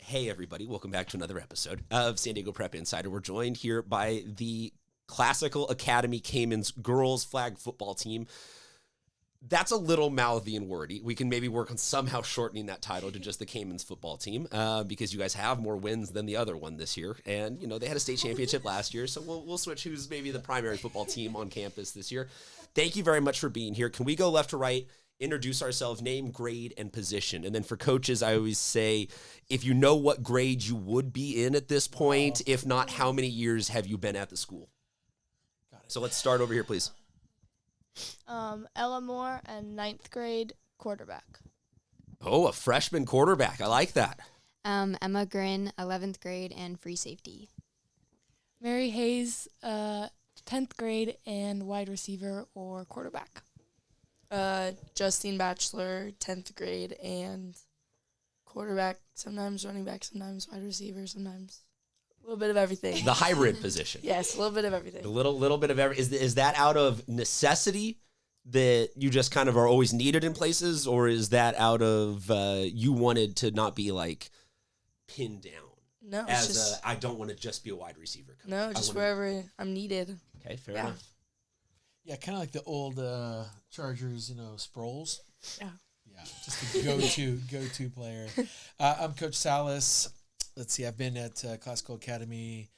Hey, everybody. Welcome back to another episode of San Diego Prep Insider. We're joined here by the Classical Academy Cayman's girls flag football team. That's a little mouthy and wordy. We can maybe work on somehow shortening that title to just the Cayman's football team because you guys have more wins than the other one this year. And, you know, they had a state championship last year, so we'll switch who's maybe the primary football team on campus this year. Thank you very much for being here. Can we go left to right? Introduce ourselves, name, grade, and position. And then for coaches, I always say, if you know what grade you would be in at this point, if not, how many years have you been at the school? Got it. So let's start over here, please. Ella Moore, and 9th grade quarterback. Oh, a freshman quarterback. I like that. Emma Grin, 11th grade, and free safety. Mary Hayes, 10th grade, and wide receiver or quarterback. Justine Batchelor, 10th grade, and quarterback, sometimes running back, sometimes wide receiver, sometimes a little bit of everything. The hybrid position. Yes, a little bit of everything. A little bit of every. Is that out of necessity that you just kind of are always needed in places, or is that out of you wanted to not be like pinned down? No, it's just I don't want to just be a wide receiver coach. No, just wherever I'm needed. Okay, fair enough. Yeah, kind of like the old Chargers, Sproles. Yeah. Yeah, just a go-to player. I'm Coach Salas. Let's see, I've been at Classical Academy,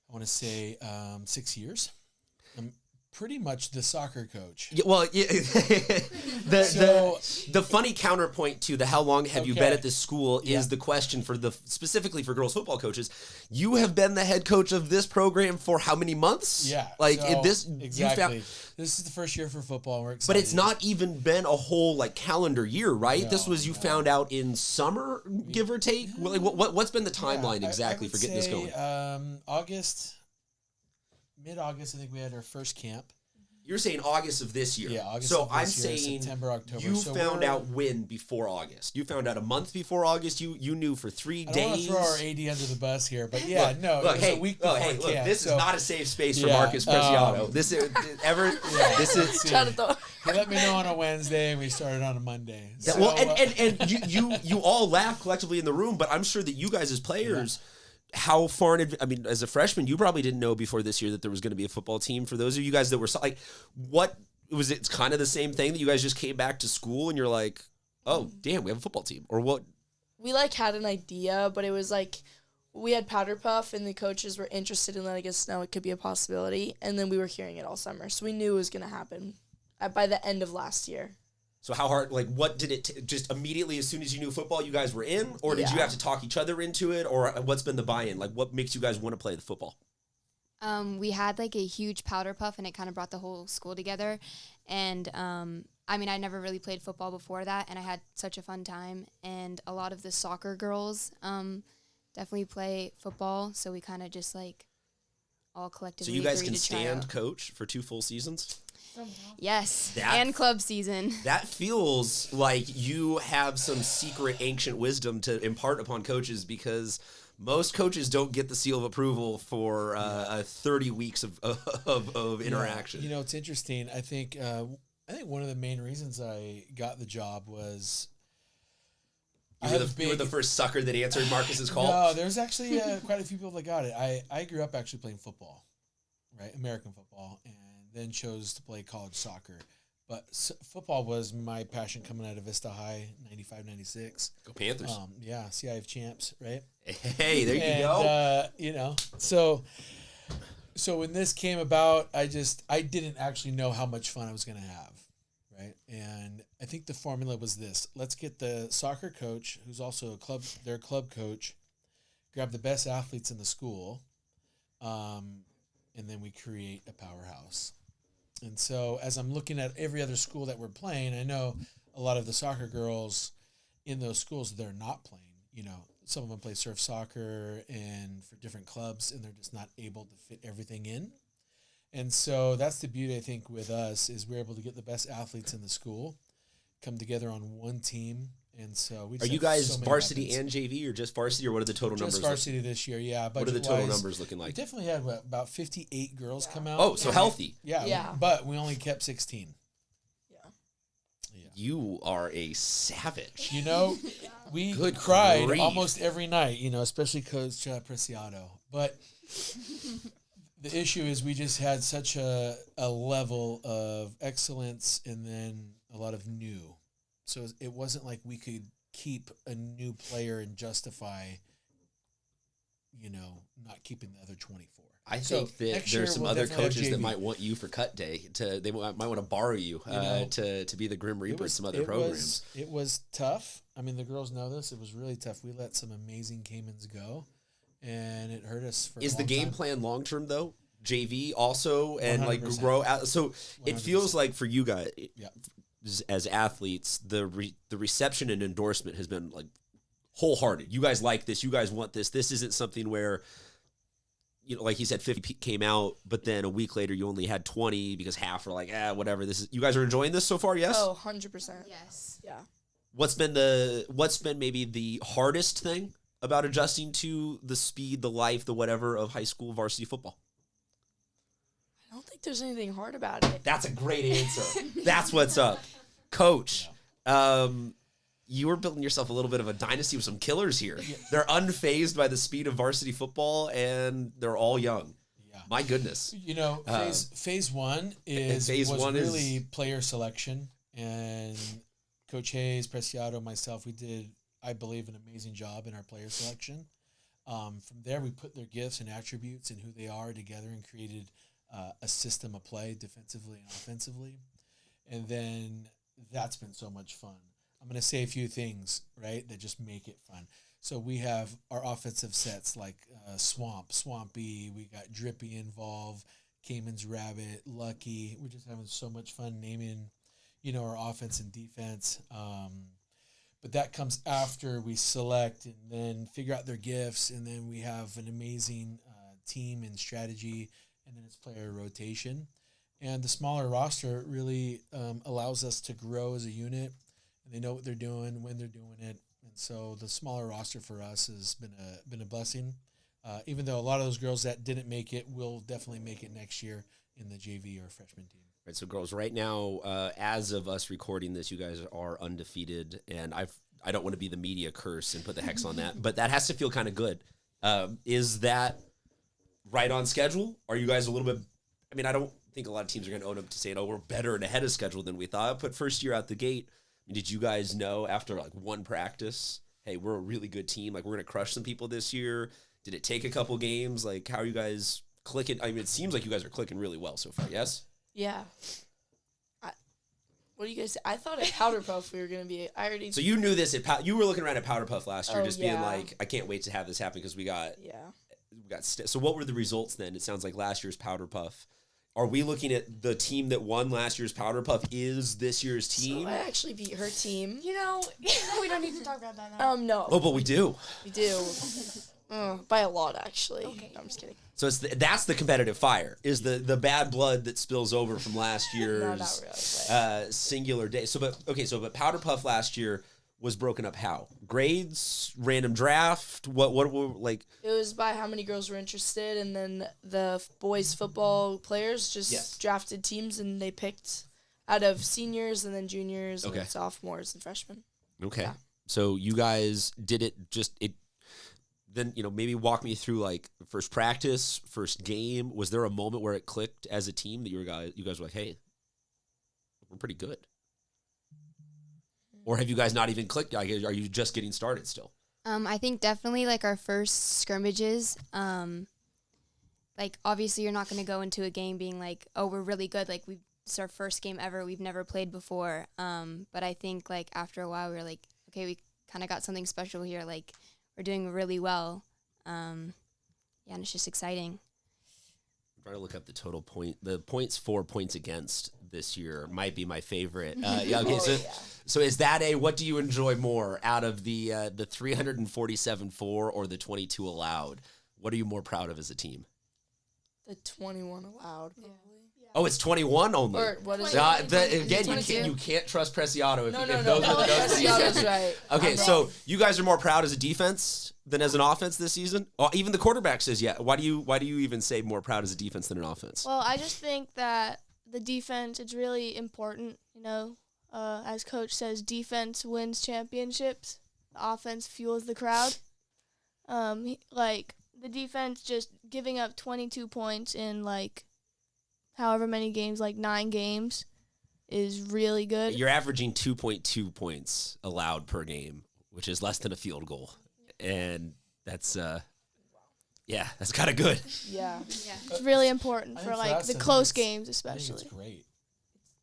I want to say 6 years. I'm pretty much the soccer coach. Yeah, well, yeah, the funny counterpoint to the how long have you been at this school is the question for specifically for girls football coaches. You have been the head coach of this program for how many months? Yeah, exactly. This is the first year for football. And we're excited. But it's not even been a whole calendar year, right? This was you found out in summer, give or take. What's been the timeline exactly for getting this going? Mid-August, I think we had our first camp. You're saying August of this year. Yeah, August so of this I'm year, saying September, October. You found out when before August? You found out a month before August? You knew for 3 days? I don't want to throw our AD under the bus here, but yeah, it was a week before camp. This is not a safe space for Marcus Preciado. This is He let me know on a Wednesday, and we started on a Monday. Yeah, So, well, and you all laugh collectively in the room, but I'm sure that you guys as players, how far in advance, I mean, as a freshman, you probably didn't know before this year that there was going to be a football team. For those of you guys that were what was it? Kind of the same thing that you guys just came back to school and you're like, oh, damn, we have a football team, or what? We had an idea, but it was we had Powder Puff, and the coaches were interested in letting us know it could be a possibility, and then we were hearing it all summer, so we knew it was going to happen by the end of last year. So how hard, what did it, just immediately as soon as you knew football, you guys were in? Or did you have to talk each other into it? Or what's been the buy-in? What makes you guys want to play the football? We had a huge powder puff, and it kind of brought the whole school together. And I never really played football before that, and I had such a fun time. And a lot of the soccer girls definitely play football, so we kind of just all collectively. So you guys agreed can to try stand out. coach for 2 full seasons? Yes, and club season. That feels like you have some secret ancient wisdom to impart upon coaches, because most coaches don't get the seal of approval for 30 weeks of interaction. It's interesting. I think one of the main reasons I got the job was you were the first sucker that answered Marcus's call? No, there's actually quite a few people that got it. I grew up actually playing football, right? American football, and then chose to play college soccer. But football was my passion coming out of Vista High, 95, 96. Go Panthers. CIF champs, right? Hey, there you go. So when this came about, I didn't actually know how much fun I was going to have, right? And I think the formula was this. Let's get the soccer coach, who's also their club coach, grab the best athletes in the school, and then we create a powerhouse. And so as I'm looking at every other school that we're playing, I know a lot of the soccer girls in those schools, they're not playing. Some of them play surf soccer and for different clubs, and they're just not able to fit everything in. And so that's the beauty, I think, with us, is we're able to get the best athletes in the school, come together on one team. And so we are you guys varsity and JV, or just varsity, or what are the total numbers? Just varsity this year, yeah. What are the total numbers looking like? We definitely had about 58 girls come out. Oh, so healthy. Yeah. But we only kept 16. Yeah. You are a savage. You know, we Good cried grief. almost every night, especially Coach Preciado. But the issue is we just had such a level of excellence and then a lot of new. So it wasn't like we could keep a new player and justify, not keeping the other 24. I So think that next year there's some we'll other definitely have coaches that JV. might want you for cut day. They might want to borrow you, know, to be the Grim Reaper at some other it programs. It was tough. I mean, the girls know this. It was really tough. We let some amazing Caymans go, and it hurt us for Is a the long game time. plan long term though? JV also and like 100%. grow out. So it 100%. feels like for you guys Yeah. as athletes, the reception and endorsement has been like wholehearted. You guys like this. You guys want this. This isn't something where, like he said, 50 came out, but then a week later you only had 20 because half are like, whatever. This is. You guys are enjoying this so far, yes? Oh, 100%. Yes. Yeah. What's been maybe the hardest thing about adjusting to the speed, the life, the whatever of high school varsity football? I don't think there's anything hard about it. That's a great answer. That's what's up. Coach, you were building yourself a little bit of a dynasty with some killers here. They're unfazed by the speed of varsity football, and they're all young. Yeah. My goodness. Phase one was is- really player selection, and Coach Hayes, Preciado, myself, we did, I believe, an amazing job in our player selection. From there, we put their gifts and attributes and who they are together and created a system of play defensively and offensively. And then that's been so much fun. I'm going to say a few things, right, that just make it fun. So we have our offensive sets like Swampy, we got Drippy involved, Cayman's Rabbit, Lucky. We're just having so much fun naming, our offense and defense. But that comes after we select and then figure out their gifts, and then we have an amazing team and strategy, and then it's player rotation. And the smaller roster really allows us to grow as a unit, and they know what they're doing, when they're doing it. And so the smaller roster for us has been a blessing, even though a lot of those girls that didn't make it will definitely make it next year in the JV or freshman team. Right, so girls, right now, as of us recording this, you guys are undefeated, and I don't want to be the media curse and put the hex on that, but that has to feel kind of good. Is that right on schedule? Are you guys a little bit? I mean, I don't think a lot of teams are going to own up to saying, "Oh, we're better and ahead of schedule than we thought." But first year out the gate, did you guys know after like one practice, hey, we're a really good team, like we're going to crush some people this year? Did it take a couple games? Like, how are you guys clicking? I mean, it seems like you guys are clicking really well so far. Yes. Yeah. What do you guys say? I thought at Powder Puff we were going to be. So you knew this you were looking around at Powder Puff last year, Oh, just being yeah. like, I can't wait to have this happen because we got. Yeah. So what were the results then? It sounds like last year's Powder Puff. Are we looking at the team that won last year's Powder Puff is this year's team? So I actually beat her team. we don't need to talk about that now. No. Oh, but we do. We do. By a lot, actually. Okay. No, I'm just kidding. So that's the competitive fire, is the bad blood that spills over from last year's No, not really. But singular day. But Powder Puff last year was broken up how? Grades, random draft, what were like? it was by how many girls were interested, and then the boys football players just Yes. drafted teams, and they picked out of seniors and then juniors and Okay. then sophomores and freshmen. Okay. Yeah. So you guys did it then, maybe walk me through like first practice, first game. Was there a moment where it clicked as a team that you guys were like, hey, we're pretty good? Or have you guys not even clicked? Are you just getting started still? I think definitely like our first scrimmages, like obviously you're not going to go into a game being like, oh, we're really good. Like it's our first game ever. We've never played before. But I think like after a while we were like, okay, we kind of got something special here. Like we're doing really well. And it's just exciting. I'm trying to look up the total point. The points for, points against this year might be my favorite. Yeah. Okay. So is that what do you enjoy more out of the 347 for or the 22 allowed? What are you more proud of as a team? The 21 allowed, probably. Oh, it's 21 only. Or what is Again, it? you can't trust Preciado if No, if no, those no. are the notes that he Preciado's said. right. Okay, I'm so wrong. you guys are more proud as a defense than as an offense this season? Oh, even the quarterback says, yeah. Why do you even say more proud as a defense than an offense? Well, I just think that the defense is really important. as coach says, defense wins championships. The offense fuels the crowd. Like the defense just giving up 22 points in like however many games, like 9 games, is really good. You're averaging 2.2 points allowed per game, which is less than a field goal. And that's that's kind of good. Yeah. It's really important I for think like us, the I think close it's- games, I think especially. it's great.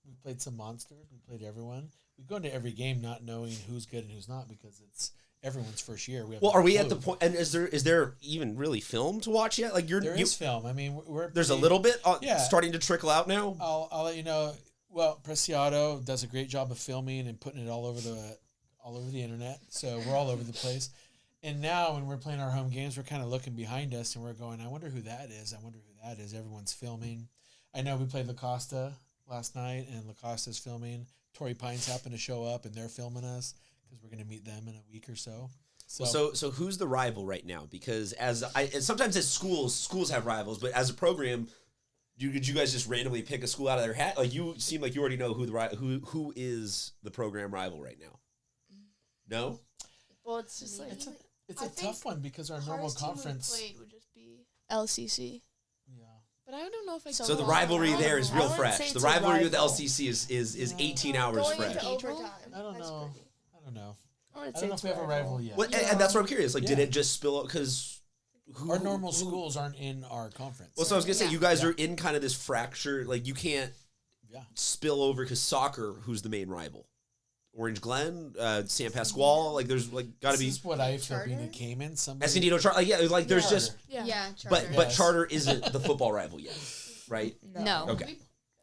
We played some monsters. We played everyone. We go into every game not knowing who's good and who's not because it's everyone's first year. Well, are we at the point? And is there even really film to watch yet? Like There is film. I mean, we're there's a pretty- little bit Yeah. starting to trickle out now. I'll let you know. Well, Preciado does a great job of filming and putting it all over the internet. So we're all over the place. And now when we're playing our home games, we're kind of looking behind us and we're going, I wonder who that is. I wonder who that is. Everyone's filming. I know we played La Costa last night and La Costa's filming. Torrey Pines happened to show up and they're filming us because we're going to meet them in a week or so. So who's the rival right now? Because and sometimes as schools have rivals, but as a program, did you guys just randomly pick a school out of their hat? Like you seem like you already know who is the program rival right now. No? Well, it's just like It's a tough one because our normal conference. Played would just be LCC. Yeah. But I don't know if I. So the rivalry there is I real wouldn't say fresh. The it's a rivalry with rival. LCC is 18 hours Going fresh. into overtime. I don't That's know. pretty. I don't know. I wouldn't I say don't know it's if we have a rival yet. What, and that's what I'm curious. Like, did Yeah. it just spill out? Because Our normal schools aren't in our conference. Well, so I was gonna say Yeah. you guys are in kind of this fracture. Like, you can't Yeah. spill over because soccer. Who's the main rival? Orange Glen, San Pasquale. Like, there's like got to This be is what I feel being a Charter? Cayman. Somebody. Escondido Charter. Like, yeah, like there's just. Yeah. But Yes. Charter isn't the football rival yet, right? No. Okay,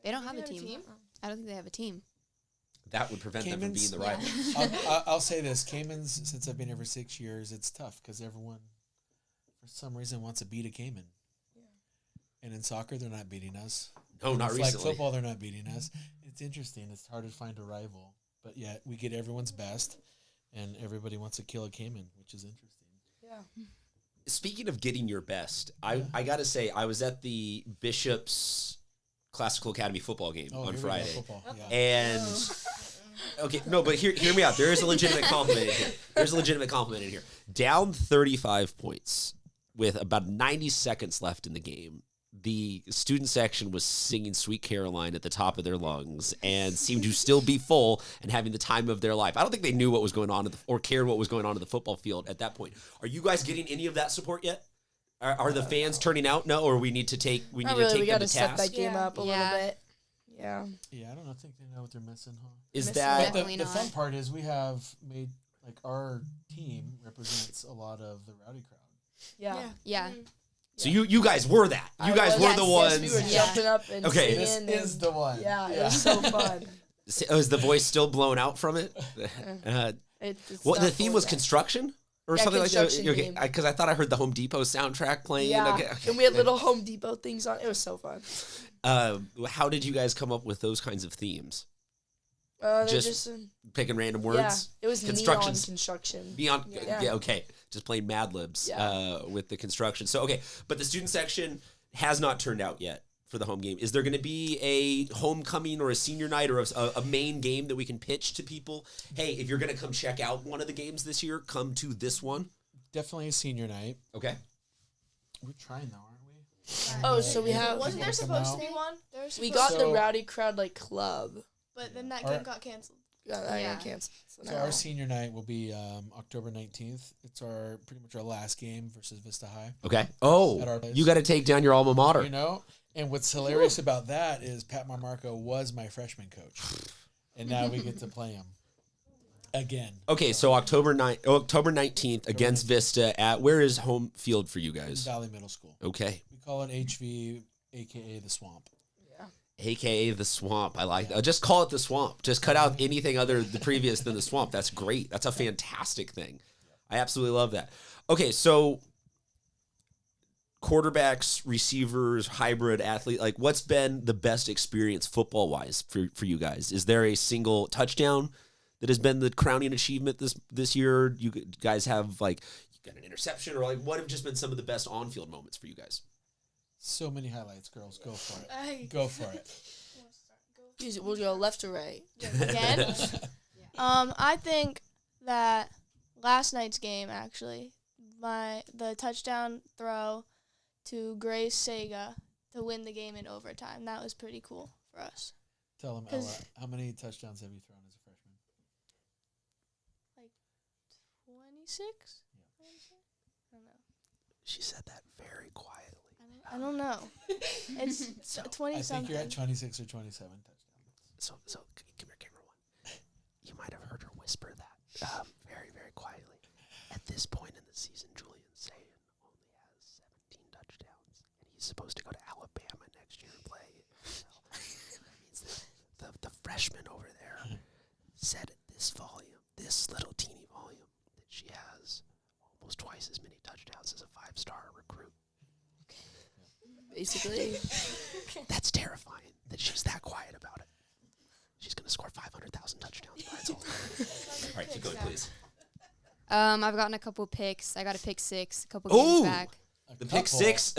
They don't have a They have a team. team? I don't think they have a team. that would prevent them from being Caymans? the Yeah. rival. I'll say this: Caymans, since I've been here for 6 years, it's tough because everyone, for some reason, wants to beat a Cayman. And in soccer, they're not beating us. No, not In flag recently. football, they're not beating us. It's interesting. It's hard to find a rival, but yet we get everyone's best, and everybody wants to kill a Cayman, which is interesting. Yeah. Speaking of getting your best, I got to say I was at the Bishop's Classical Academy football game on here we go, Friday. football. Yeah. And okay, no, but hear me out. There is a legitimate compliment in here. There's a legitimate compliment in here. Down 35 points with about 90 seconds left in the game. The student section was singing Sweet Caroline at the top of their lungs and seemed to still be full and having the time of their life. I don't think they knew what was going on or cared what was going on at the football field at that point. Are you guys getting any of that support yet? Are the fans turning out? No, or we need to take Not them really. We to got to step task? that game Yeah. up a Yeah. little bit. Yeah. Yeah, I don't think they know what they're missing, huh? Is Missing that But Definitely the not. fun part is we have made, like, our team represents a lot of the rowdy crowd. Yeah. Yeah. so? You guys were that. You I guys was- were Yes, the yes, ones. We were Yeah. jumping up and Okay. This singing. is and- the one. Yeah, it was so fun. Is the voice still blown out from it? It's What the not theme for was that. construction or Yeah, something like that. construction Okay, theme. because I thought I heard the Home Depot soundtrack playing. Yeah, Okay, and we had little Home Depot things on. It was so fun. How did you guys come up with those kinds of themes? They're Just just Picking random yeah, words. it was neon Constructions. construction. Beyond, Yeah. yeah, okay, just playing Mad Libs Yeah. with the construction. So okay, but the student section has not turned out yet for the home game. Is there going to be a homecoming or a senior night or a main game that we can pitch to people? Hey, if you're going to come check out one of the games this year, come to this one. Definitely a senior night. Okay. We're trying though, aren't we? Oh, so we have. Wasn't there Come supposed out. to be one? We got the So- Rowdy Crowd like club. But then that Our- game got canceled. I Yeah. got canceled. So So now- our senior night will be October 19th. It's our pretty much our last game versus Vista High. Okay. Oh, At our place. you got to take down your alma mater. You know, and what's hilarious about that is Pat Marmarco was my freshman coach, and now we get to play him again. Okay, so October 19th against Vista at where is home field for you guys? Valley Middle School. Okay. We call it HV, aka the Swamp. AKA the swamp. I like that. Just call it the swamp. Just cut out anything other the previous than the swamp. That's great. That's a fantastic thing. I absolutely love that. Okay, so quarterbacks, receivers, hybrid athlete, like what's been the best experience football wise for you guys? Is there a single touchdown that has been the crowning achievement this year? You guys have like you got an interception or like what have just been some of the best on-field moments for you guys? So many highlights, girls. Go for it. I Go for it. We'll go left or right. Again? I think that last night's game, actually, the touchdown throw to Grace Sega to win the game in overtime, that was pretty cool for us. Tell them, Ella, how many touchdowns have you thrown as a freshman? 26? Yeah. I don't know. She said that very quietly. I don't know. It's 20 I think something. you're at 26 or 27 touchdowns. So come here, camera one. You might have heard her whisper that very, very quietly. At this point in the season, Julian Sayin only has 17 touchdowns, and he's supposed to go to Alabama next year and play. So that means that the freshman over there said at this volume, this little teeny volume, that she has almost twice as many touchdowns as a 5-star recruit. Basically. That's terrifying that she's that quiet about it. She's going to score 500,000 touchdowns by its own. All right, keep going, please. I've gotten a couple picks. I got a pick 6 a couple games Ooh! back. The pick 6,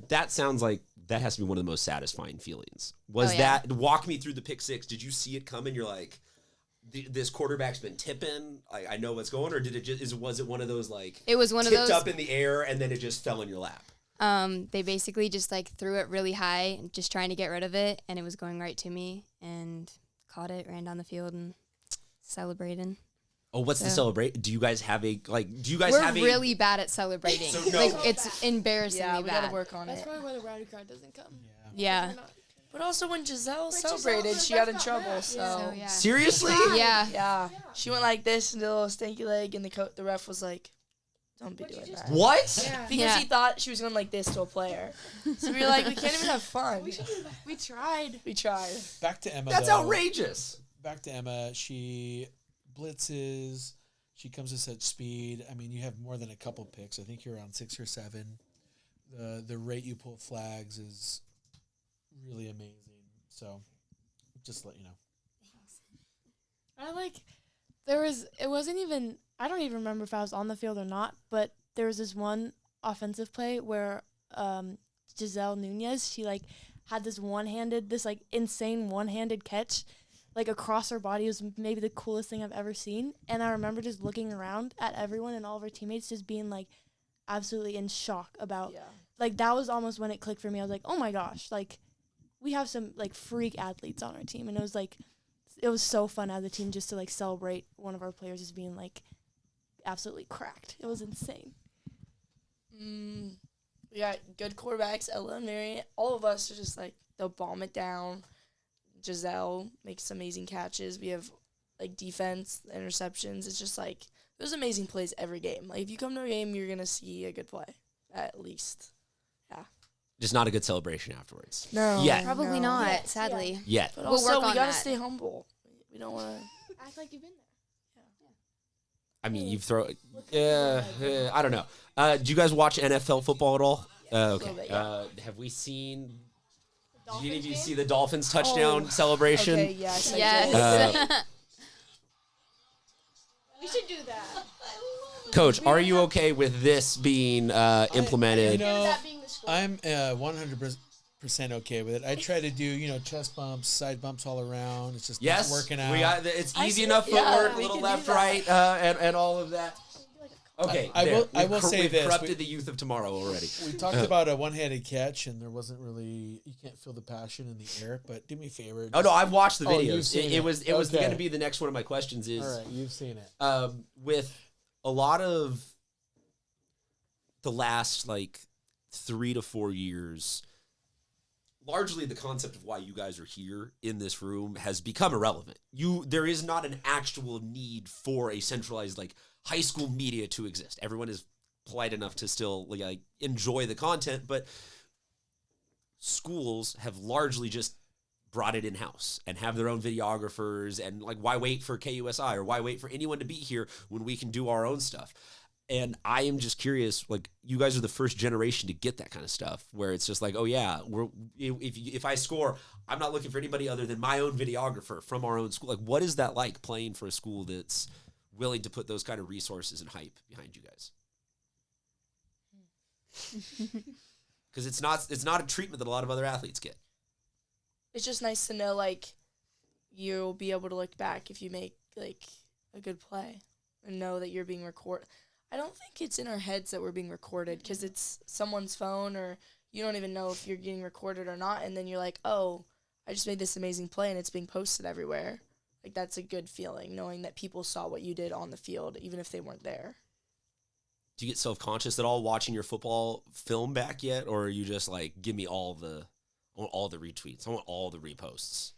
that sounds like that has to be one of the most satisfying feelings. That, walk me through the pick 6. Did you see it coming? You're like, this quarterback's been tipping. I know what's going, or was it one of those like It was one of tipped those. up in the air and then it just fell in your lap? They basically just like threw it really high, just trying to get rid of it, and it was going right to me, and caught it, ran down the field, and celebrating. Oh, what's the celebrate? Do you guys have a We're really bad at celebrating. So no. Like it's embarrassingly Yeah, we bad. gotta work on That's it. probably why the rowdy crowd doesn't come. Yeah. But also when Giselle Giselle, celebrated, the she ref got in got trouble. mad. So So yeah. Seriously? Yeah. yeah, she went like this and did a little stanky leg, and the ref was like, "Don't be doing that." What? Yeah. Because Yeah. he thought she was going like this to a player. So we were like, we can't even have fun. We tried. We tried. Back to Emma. That's though. outrageous. Back to Emma. She blitzes. She comes at such speed. I mean, you have more than a couple picks. I think you're around 6 or 7. The rate you pull flags is really amazing. So, just to let you know. It wasn't even, I don't even remember if I was on the field or not, but there was this one offensive play where Giselle Nunez, she like had this insane one-handed catch like across her body. It was maybe the coolest thing I've ever seen. And I remember just looking around at everyone and all of our teammates just being like absolutely in shock about, like that was almost when it clicked for me. I was like, oh my gosh, like we have some like freak athletes on our team. And it was so fun as a team just to like celebrate one of our players as being like absolutely cracked. It was insane. We got good quarterbacks, Ella and Mary. All of us are just like, they'll bomb it down. Giselle makes amazing catches. We have like defense, interceptions. It's just like, there's amazing plays every game. Like if you come to a game, you're going to see a good play, at least. Yeah. Just not a good celebration afterwards. No. Yet. Probably No. not, sadly. Yet. But We'll also, work we on got to that. stay humble. We don't want to. Act like you've been there. I mean, you've thrown. I don't know. Do you guys watch NFL football at all? Okay. Little bit, yeah. Have we seen? Did Dolphins any of you game? see the Dolphins touchdown celebration? Okay, yes. I Yes. did. We should do that. Coach, are you okay with this being implemented? You know, That being the score. I'm 100% okay with it. I try to do, chest bumps, side bumps all around. It's just Yes, not working out. we got. It's I easy see- enough yeah, footwork, we little can do left, that. right, and all of that. Okay, I will- there. I will say we've this. corrupted the youth of tomorrow already. We talked about a one-handed catch, and there wasn't really, you can't feel the passion in the air, but do me a favor. Oh no, I've watched the Oh, you've videos. seen It was Okay. going to be the next one of my questions. Is All right, you've seen it. with a lot of the last like 3 to 4 years, largely the concept of why you guys are here in this room has become irrelevant. There is not an actual need for a centralized like high school media to exist. Everyone is polite enough to still like enjoy the content, but schools have largely just brought it in-house and have their own videographers, and like why wait for KUSI or why wait for anyone to be here when we can do our own stuff? And I am just curious, like you guys are the first generation to get that kind of stuff where it's just like, oh yeah, if I score, I'm not looking for anybody other than my own videographer from our own school. Like what is that like playing for a school that's willing to put those kind of resources and hype behind you guys? Because it's not a treatment that a lot of other athletes get. it's just nice to know, like, you'll be able to look back if you make, like, a good play and know that you're being recorded. I don't think it's in our heads that we're being recorded because it's someone's phone or you don't even know if you're getting recorded or not. And then you're like, oh, I just made this amazing play and it's being posted everywhere. Like, that's a good feeling, knowing that people saw what you did on the field, even if they weren't there. Do you get self-conscious at all watching your football film back yet? Or are you just like, give me all the retweets. I want all the reposts.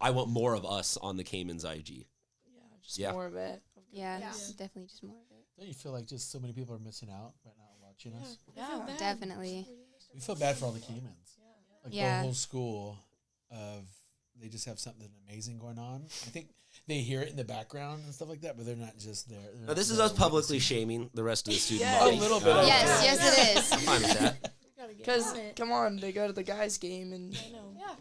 I want more of us on the Cayman's IG. Just Yeah. more of it. Yeah, Yeah. definitely just more of it. Don't you feel like just so many people are missing out right now watching us? Yeah. Definitely. We feel bad for all the Caymans. Like Yeah. the whole school they just have something amazing going on. I think they hear it in the background and stuff like that, but they're not just there. Now, this is us publicly shaming the rest of the student Yeah. body. A little bit of Yes, it is. I'm fine with that. Because, come on, they go to the guys' game and Yeah.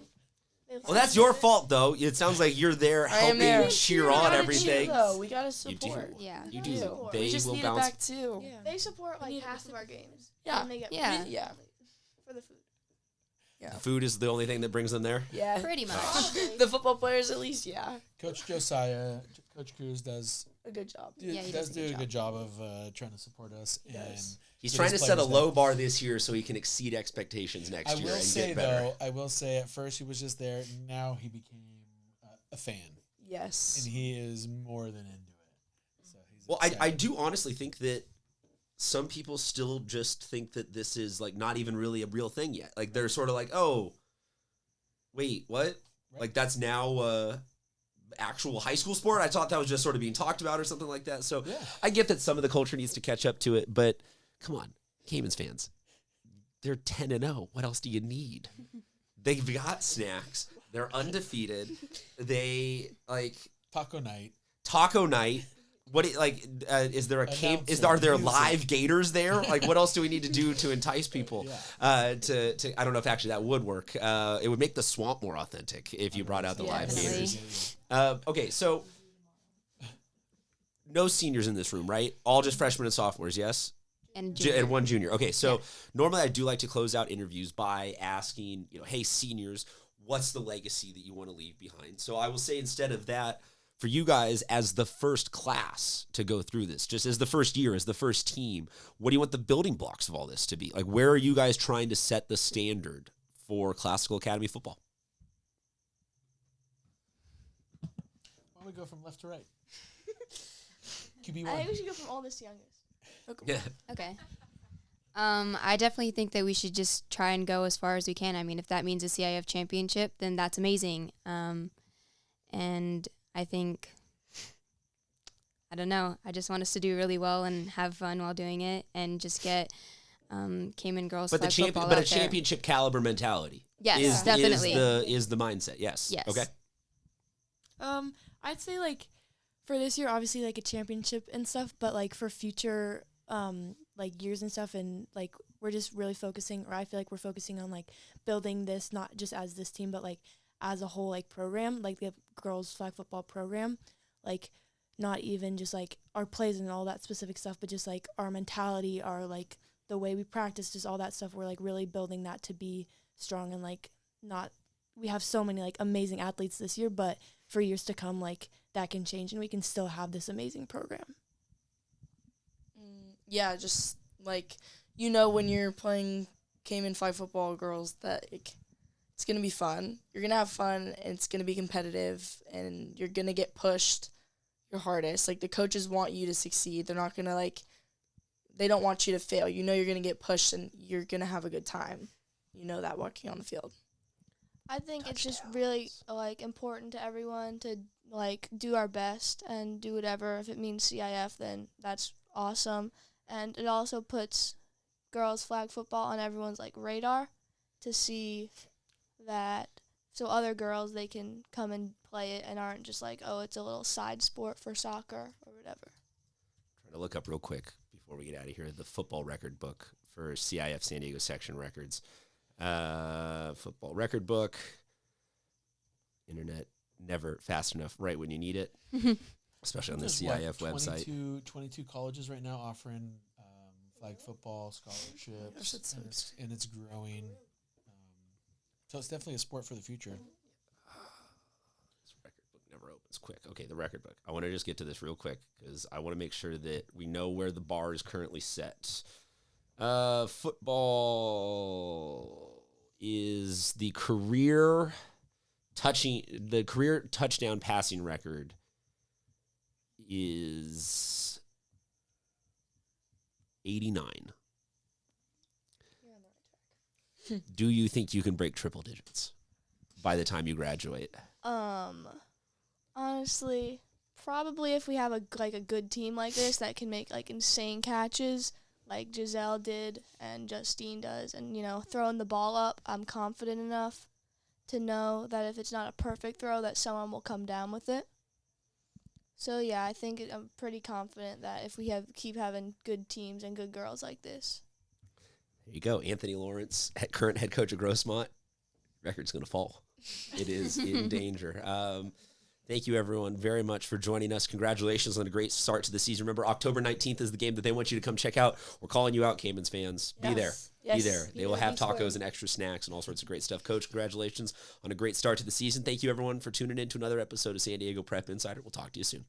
Well, that's your fault, though. It sounds like you're there I am helping there. cheer We on gotta everything. cheer, though. We gotta You do. support. Yeah. You We do. They We just will need bounce. it back too. Yeah. They support like need to half of our games. Yeah. And they get Yeah. paid Yeah. for the food. The food is the only thing that brings them there. Yeah. Pretty much. The football players, at least, yeah. Coach Josiah, Coach Cruz does A good job. Yeah, he does a do good a good job of trying to support us. And does. He's get trying to his set a players low there. bar this year so he can exceed expectations next I year will and say get better. though, at first he was just there. Now he became a fan, Yes. and he is more than into it. So he's Well, excited. I do honestly think that some people still just think that this is like not even really a real thing yet. Like they're sort of like, oh, wait, what? Right. Like that's now actual high school sport? I thought that was just sort of being talked about or something like that. So Yeah. I get that some of the culture needs to catch up to it, but come on, Caymans fans. They're 10-0. What else do you need? They've got snacks. They're undefeated. They like Taco night. taco night. What is there a Announce are there music. live gators there? Like what else do we need to do to entice people? To I don't know if actually that would work. It would make the swamp more authentic if you brought out the live Definitely. gators. Okay, so no seniors in this room, right? All just freshmen and sophomores, yes? And And one junior. Okay, so normally I do like to close out interviews by asking, hey, seniors, what's the legacy that you want to leave behind? So I will say instead of that, for you guys as the first class to go through this, just as the first year, as the first team, what do you want the building blocks of all this to be? Like, where are you guys trying to set the standard for Classical Academy football? Why don't we go from left to right? I think QB1. we should go from oldest to youngest. Yeah. Okay. I definitely think that we should just try and go as far as we can. I mean, if that means a CIF championship, then that's amazing. And I think, I don't know, I just want us to do really well and have fun while doing it and just get Cayman girls But flag football but a out there. championship caliber mentality. Yes, definitely. Is the mindset. Yes. Yes. Okay. I'd say like for this year, obviously like a championship and stuff, but like for future like years and stuff, and like we're just really focusing, or I feel like we're focusing on like building this not just as this team, but like as a whole like program, like the girls flag football program, like not even just like our plays and all that specific stuff, but just like our mentality, our like the way we practice, just all that stuff. We're like really building that to be strong and like not. We have so many like amazing athletes this year, but for years to come, like that can change and we can still have this amazing program. Yeah, just like, when you're playing Cayman flag football girls that it's going to be fun. You're going to have fun, and it's going to be competitive, and you're going to get pushed your hardest. Like, the coaches want you to succeed. They're not going to, they don't want you to fail. You're going to get pushed, and you're going to have a good time. You know that walking on the field. I think it's just really like important to everyone to like do our best and do whatever. If it means CIF, then that's awesome. And it also puts girls flag football on everyone's like radar to see that, so other girls, they can come and play it and aren't just like, oh, it's a little side sport for soccer or whatever. Trying to look up real quick before we get out of here the football record book for CIF San Diego section records. Football record book. Internet never fast enough right when you need it, especially on the There's, CIF website. 22 colleges right now offering flag football scholarships, Gosh, that's so and it's growing. So it's definitely a sport for the future. This record book never opens quick. Okay, the record book. I want to just get to this real quick because I want to make sure that we know where the bar is currently set. Football is the career touchdown passing record is 89. You're on the right track. Do you think you can break triple digits by the time you graduate? Honestly, probably if we have a good team like this that can make like insane catches like Giselle did and Justine does, and throwing the ball up, I'm confident enough to know that if it's not a perfect throw that someone will come down with it. So yeah, I think I'm pretty confident that if we keep having good teams and good girls like this. There you go. Anthony Lawrence, current head coach of Grossmont. Record's going to fall. It is in danger. Thank you, everyone, very much for joining us. Congratulations on a great start to the season. Remember, October 19th is the game that they want you to come check out. We're calling you out, Caymans fans. Be there. Yes. Be there. They will have Be square. tacos and extra snacks and all sorts of great stuff. Coach, congratulations on a great start to the season. Thank you, everyone, for tuning in to another episode of San Diego Prep Insider. We'll talk to you soon.